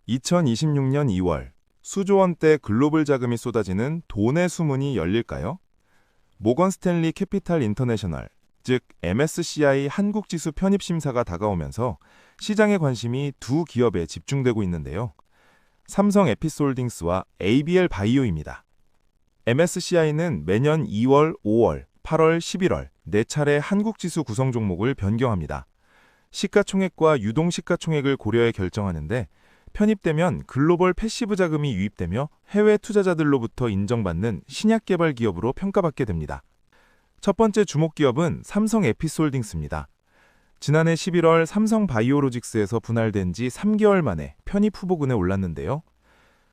2026년 2월 수조 원대 글로벌 자금이 쏟아지는 돈의 수문이 열릴까요? 모건 스탠리 캐피탈 인터내셔널, 즉 MSCI 한국 지수 편입 심사가 다가오면서 시장의 관심이 두 기업에 집중되고 있는데요. 삼성 에피스홀딩스와 ABL 바이오입니다. MSCI는 매년 2월, 5월, 8월, 11월 네 차례 한국 지수 구성 종목을 변경합니다. 시가총액과 유동 시가총액을 고려해 결정하는데 편입되면 글로벌 패시브 자금이 유입되며 해외 투자자들로부터 인정받는 신약 개발 기업으로 평가받게 됩니다. 첫 번째 주목 기업은 삼성 에피스홀딩스입니다. 지난해 11월 삼성 바이오로직스에서 분할된 지 3개월 만에 편입 후보군에 올랐는데요.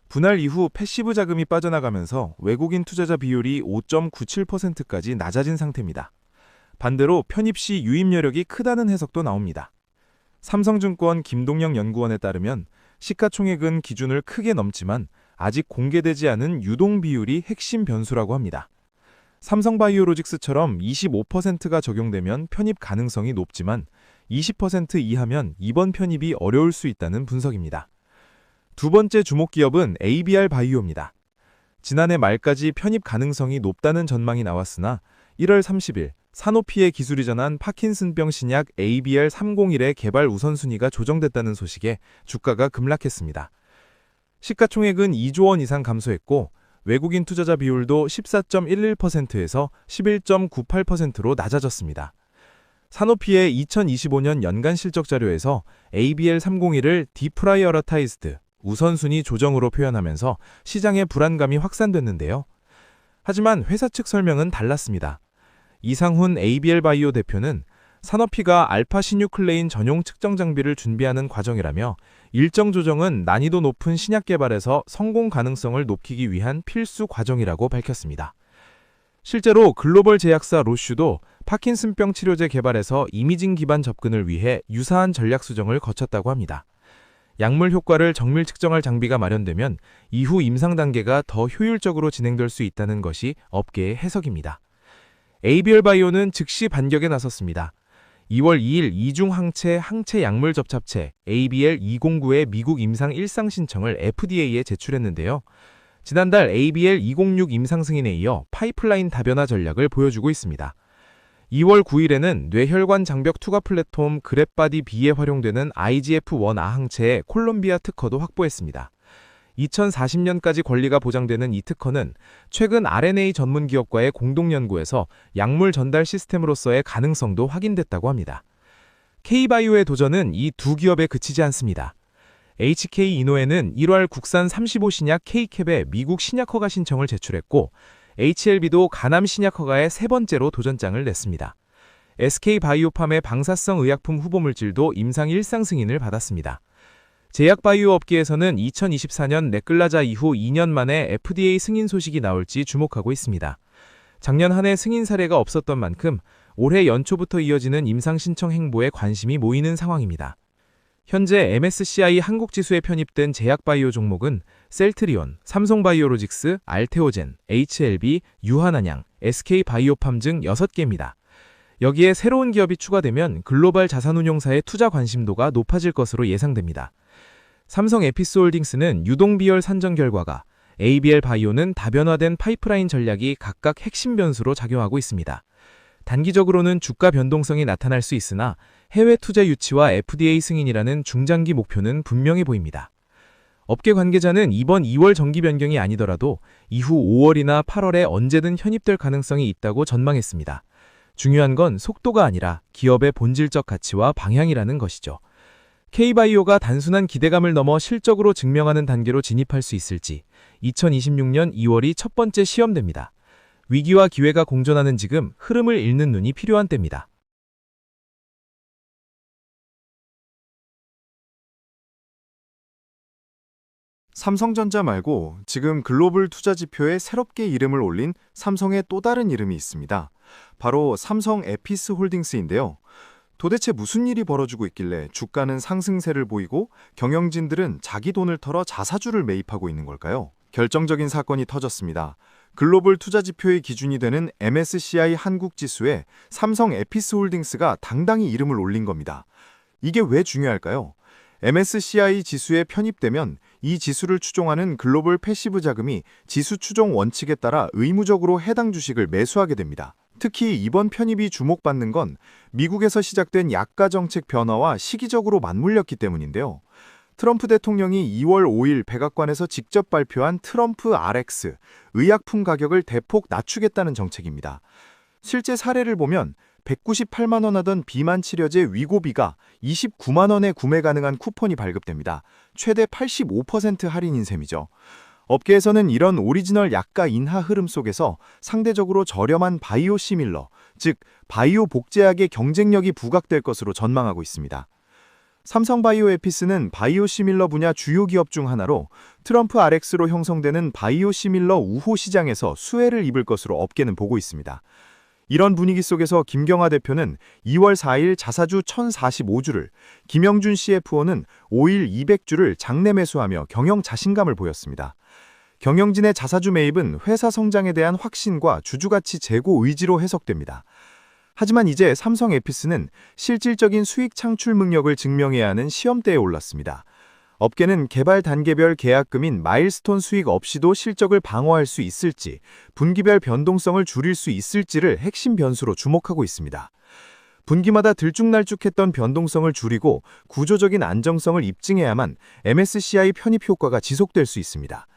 분할 이후 패시브 자금이 빠져나가면서 외국인 투자자 비율이 5.97%까지 낮아진 상태입니다. 반대로 편입 시 유입 여력이 크다는 해석도 나옵니다. 삼성증권 김동영 연구원에 따르면 시가총액은 기준을 크게 넘지만 아직 공개되지 않은 유동 비율이 핵심 변수라고 합니다. 삼성바이오로직스처럼 25%가 적용되면 편입 가능성이 높지만 20% 이하면 이번 편입이 어려울 수 있다는 분석입니다. 두 번째 주목 기업은 ABR 바이오입니다. 지난해 말까지 편입 가능성이 높다는 전망이 나왔으나 1월 30일 사노피의 기술이 전한 파킨슨병 신약 ABR301의 개발 우선순위가 조정됐다는 소식에 주가가 급락했습니다. 시가총액은 2조 원 이상 감소했고 외국인 투자자 비율도 14.11%에서 11.98%로 낮아졌습니다. 사노피의 2025년 연간 실적 자료에서 ABR301을 디프라이어러타이즈드 우선순위 조정으로 표현하면서 시장의 불안감이 확산됐는데요. 하지만 회사 측 설명은 달랐습니다. 이상훈 ABL 바이오 대표는 사노피가 알파 시뉴클레인 전용 측정 장비를 준비하는 과정이라며 일정 조정은 난이도 높은 신약 개발에서 성공 가능성을 높이기 위한 필수 과정이라고 밝혔습니다. 실제로 글로벌 제약사 로슈도 파킨슨병 치료제 개발에서 이미징 기반 접근을 위해 유사한 전략 수정을 거쳤다고 합니다. 약물 효과를 정밀 측정할 장비가 마련되면 이후 임상 단계가 더 효율적으로 진행될 수 있다는 것이 업계의 해석입니다. ABL 바이오는 즉시 반격에 나섰습니다. 2월 2일 이중항체 항체 약물 접착체 ABL209의 미국 임상 일상 신청을 FDA에 제출했는데요. 지난달 ABL206 임상 승인에 이어 파이프라인 다변화 전략을 보여주고 있습니다. 2월 9일에는 뇌혈관 장벽 투과 플랫폼 그랩바디 B에 활용되는 IGF-1 아항체의 콜롬비아 특허도 확보했습니다. 2040년까지 권리가 보장되는 이 특허는 최근 RNA 전문 기업과의 공동 연구에서 약물 전달 시스템으로서의 가능성도 확인됐다고 합니다. K바이오의 도전은 이 두 기업에 그치지 않습니다. HK 이노에는 1월 국산 35신약 K캡에 미국 신약 허가 신청을 제출했고 HLB도 가남 신약 허가에 세 번째로 도전장을 냈습니다. SK바이오팜의 방사성 의약품 후보물질도 임상 1상 승인을 받았습니다. 제약바이오 업계에서는 2024년 네클라자 이후 2년 만에 FDA 승인 소식이 나올지 주목하고 있습니다. 작년 한 해 승인 사례가 없었던 만큼 올해 연초부터 이어지는 임상 신청 행보에 관심이 모이는 상황입니다. 현재 MSCI 한국지수에 편입된 제약바이오 종목은 셀트리온, 삼성바이오로직스, 알테오젠, HLB, 유한한양, SK바이오팜 등 6개입니다. 여기에 새로운 기업이 추가되면 글로벌 자산운용사의 투자 관심도가 높아질 것으로 예상됩니다. 삼성 에피스홀딩스는 유동 비율 산정 결과가, ABL 바이오는 다변화된 파이프라인 전략이 각각 핵심 변수로 작용하고 있습니다. 단기적으로는 주가 변동성이 나타날 수 있으나 해외 투자 유치와 FDA 승인이라는 중장기 목표는 분명해 보입니다. 업계 관계자는 이번 2월 정기 변경이 아니더라도 이후 5월이나 8월에 언제든 현입될 가능성이 있다고 전망했습니다. 중요한 건 속도가 아니라 기업의 본질적 가치와 방향이라는 것이죠. K바이오가 단순한 기대감을 넘어 실적으로 증명하는 단계로 진입할 수 있을지 2026년 2월이 첫 번째 시험됩니다. 위기와 기회가 공존하는 지금 흐름을 읽는 눈이 필요한 때입니다. 삼성전자 말고 지금 글로벌 투자 지표에 새롭게 이름을 올린 삼성의 또 다른 이름이 있습니다. 바로 삼성 에피스 홀딩스인데요. 도대체 무슨 일이 벌어지고 있길래 주가는 상승세를 보이고 경영진들은 자기 돈을 털어 자사주를 매입하고 있는 걸까요? 결정적인 사건이 터졌습니다. 글로벌 투자 지표의 기준이 되는 MSCI 한국 지수에 삼성 에피스 홀딩스가 당당히 이름을 올린 겁니다. 이게 왜 중요할까요? MSCI 지수에 편입되면 이 지수를 추종하는 글로벌 패시브 자금이 지수 추종 원칙에 따라 의무적으로 해당 주식을 매수하게 됩니다. 특히 이번 편입이 주목받는 건 미국에서 시작된 약가 정책 변화와 시기적으로 맞물렸기 때문인데요. 트럼프 대통령이 2월 5일 백악관에서 직접 발표한 트럼프 RX, 의약품 가격을 대폭 낮추겠다는 정책입니다. 실제 사례를 보면 198만 원 하던 비만 치료제 위고비가 29만 원에 구매 가능한 쿠폰이 발급됩니다. 최대 85% 할인인 셈이죠. 업계에서는 이런 오리지널 약가 인하 흐름 속에서 상대적으로 저렴한 바이오 시밀러, 즉 바이오 복제약의 경쟁력이 부각될 것으로 전망하고 있습니다. 삼성바이오에피스는 바이오 시밀러 분야 주요 기업 중 하나로 트럼프 RX로 형성되는 바이오 시밀러 우호 시장에서 수혜를 입을 것으로 업계는 보고 있습니다. 이런 분위기 속에서 김경하 대표는 2월 4일 자사주 1045주를, 김영준 CFO는 5일 200주를 장내 매수하며 경영 자신감을 보였습니다. 경영진의 자사주 매입은 회사 성장에 대한 확신과 주주가치 제고 의지로 해석됩니다. 하지만 이제 삼성에피스는 실질적인 수익 창출 능력을 증명해야 하는 시험대에 올랐습니다. 업계는 개발 단계별 계약금인 마일스톤 수익 없이도 실적을 방어할 수 있을지, 분기별 변동성을 줄일 수 있을지를 핵심 변수로 주목하고 있습니다. 분기마다 들쭉날쭉했던 변동성을 줄이고 구조적인 안정성을 입증해야만 MSCI 편입 효과가 지속될 수 있습니다.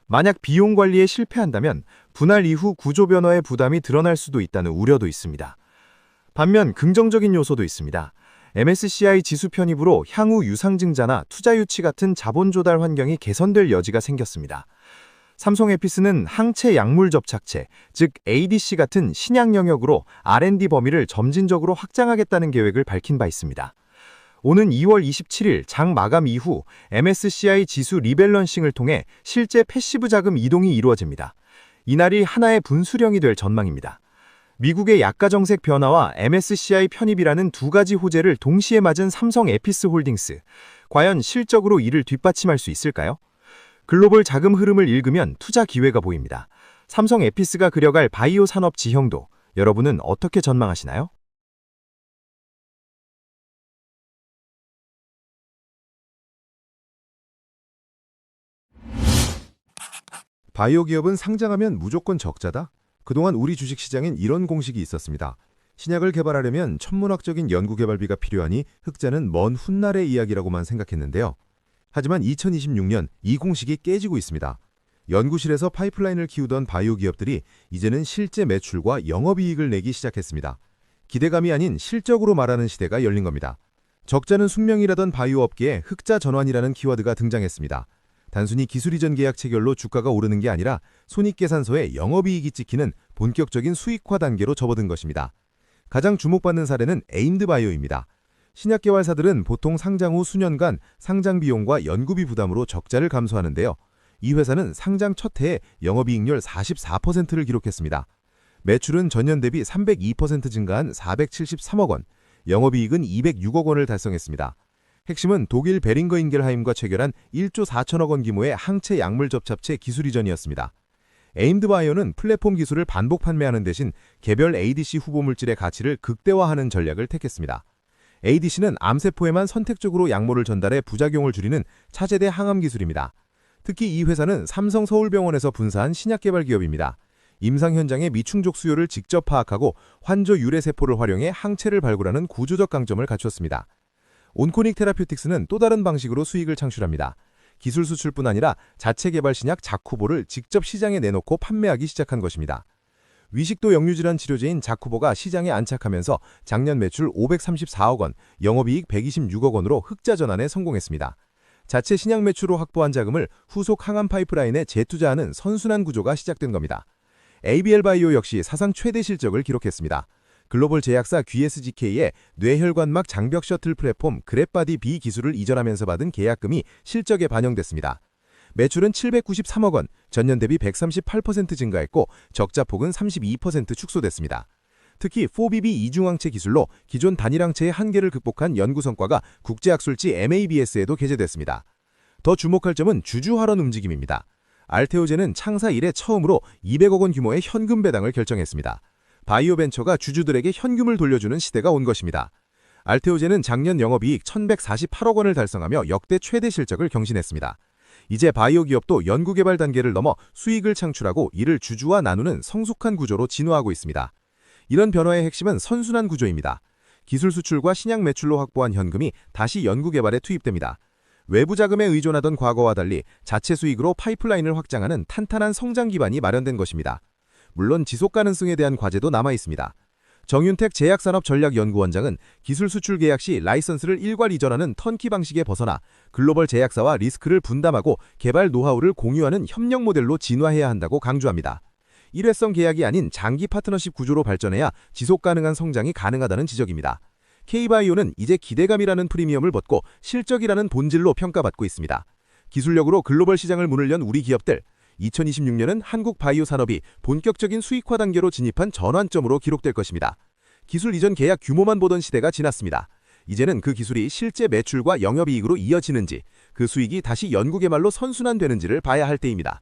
만약 비용 관리에 실패한다면 분할 이후 구조 변화의 부담이 드러날 수도 있다는 우려도 있습니다. 반면 긍정적인 요소도 있습니다. MSCI 지수 편입으로 향후 유상증자나 투자 유치 같은 자본 조달 환경이 개선될 여지가 생겼습니다. 삼성에피스는 항체 약물 접착체, 즉 ADC 같은 신약 영역으로 R&D 범위를 점진적으로 확장하겠다는 계획을 밝힌 바 있습니다. 오는 2월 27일 장 마감 이후 MSCI 지수 리밸런싱을 통해 실제 패시브 자금 이동이 이루어집니다. 이날이 하나의 분수령이 될 전망입니다. 미국의 약가 정책 변화와 MSCI 편입이라는 두 가지 호재를 동시에 맞은 삼성에피스 홀딩스. 과연 실적으로 이를 뒷받침할 수 있을까요? 글로벌 자금 흐름을 읽으면 투자 기회가 보입니다. 삼성에피스가 그려갈 바이오 산업 지형도 여러분은 어떻게 전망하시나요? 바이오 기업은 상장하면 무조건 적자다? 그동안 우리 주식시장엔 이런 공식이 있었습니다. 신약을 개발하려면 천문학적인 연구개발비가 필요하니 흑자는 먼 훗날의 이야기라고만 생각했는데요. 하지만 2026년 이 공식이 깨지고 있습니다. 연구실에서 파이프라인을 키우던 바이오 기업들이 이제는 실제 매출과 영업이익을 내기 시작했습니다. 기대감이 아닌 실적으로 말하는 시대가 열린 겁니다. 적자는 숙명이라던 바이오 업계에 흑자 전환이라는 키워드가 등장했습니다. 단순히 기술 이전 계약 체결로 주가가 오르는 게 아니라 손익계산서에 영업이익이 찍히는 본격적인 수익화 단계로 접어든 것입니다. 가장 주목받는 사례는 에임드바이오입니다. 신약개발사들은 보통 상장 후 수년간 상장 비용과 연구비 부담으로 적자를 감수하는데요. 이 회사는 상장 첫 해에 영업이익률 44%를 기록했습니다. 매출은 전년 대비 302% 증가한 473억 원, 영업이익은 206억 원을 달성했습니다. 핵심은 독일 베링거 인겔하임과 체결한 1조 4천억 원 규모의 항체 약물 접착체 기술 이전이었습니다. 에임드바이오는 플랫폼 기술을 반복 판매하는 대신 개별 ADC 후보 물질의 가치를 극대화하는 전략을 택했습니다. ADC는 암세포에만 선택적으로 약물을 전달해 부작용을 줄이는 차세대 항암 기술입니다. 특히 이 회사는 삼성 서울병원에서 분사한 신약 개발 기업입니다. 임상 현장의 미충족 수요를 직접 파악하고 환저 유래세포를 활용해 항체를 발굴하는 구조적 강점을 갖췄습니다. 온코닉 테라퓨틱스는 또 다른 방식으로 수익을 창출합니다. 기술 수출뿐 아니라 자체 개발 신약 자쿠보를 직접 시장에 내놓고 판매하기 시작한 것입니다. 위식도 역류질환 치료제인 자쿠보가 시장에 안착하면서 작년 매출 534억 원, 영업이익 126억 원으로 흑자 전환에 성공했습니다. 자체 신약 매출로 확보한 자금을 후속 항암 파이프라인에 재투자하는 선순환 구조가 시작된 겁니다. ABL 바이오 역시 사상 최대 실적을 기록했습니다. 글로벌 제약사 GSGK의 뇌혈관막 장벽 셔틀 플랫폼 그랩바디 B 기술을 이전하면서 받은 계약금이 실적에 반영됐습니다. 매출은 793억 원, 전년 대비 138% 증가했고 적자폭은 32% 축소됐습니다. 특히 4BB 이중항체 기술로 기존 단일항체의 한계를 극복한 연구 성과가 국제학술지 MABS에도 게재됐습니다. 더 주목할 점은 주주 활원 움직임입니다. 알테오젠은 창사 이래 처음으로 200억 원 규모의 현금 배당을 결정했습니다. 바이오벤처가 주주들에게 현금을 돌려주는 시대가 온 것입니다. 알테오젠은 작년 영업이익 1,148억 원을 달성하며 역대 최대 실적을 경신했습니다. 이제 바이오 기업도 연구개발 단계를 넘어 수익을 창출하고 이를 주주와 나누는 성숙한 구조로 진화하고 있습니다. 이런 변화의 핵심은 선순환 구조입니다. 기술 수출과 신약 매출로 확보한 현금이 다시 연구개발에 투입됩니다. 외부 자금에 의존하던 과거와 달리 자체 수익으로 파이프라인을 확장하는 탄탄한 성장 기반이 마련된 것입니다. 물론 지속 가능성에 대한 과제도 남아 있습니다. 정윤택 제약산업전략연구원장은 기술 수출 계약 시 라이선스를 일괄 이전하는 턴키 방식에 벗어나 글로벌 제약사와 리스크를 분담하고 개발 노하우를 공유하는 협력 모델로 진화해야 한다고 강조합니다. 일회성 계약이 아닌 장기 파트너십 구조로 발전해야 지속 가능한 성장이 가능하다는 지적입니다. K바이오는 이제 기대감이라는 프리미엄을 벗고 실적이라는 본질로 평가받고 있습니다. 기술력으로 글로벌 시장을 문을 연 우리 기업들, 2026년은 한국 바이오 산업이 본격적인 수익화 단계로 진입한 전환점으로 기록될 것입니다. 기술 이전 계약 규모만 보던 시대가 지났습니다. 이제는 그 기술이 실제 매출과 영업이익으로 이어지는지, 그 수익이 다시 연구개발로 선순환되는지를 봐야 할 때입니다.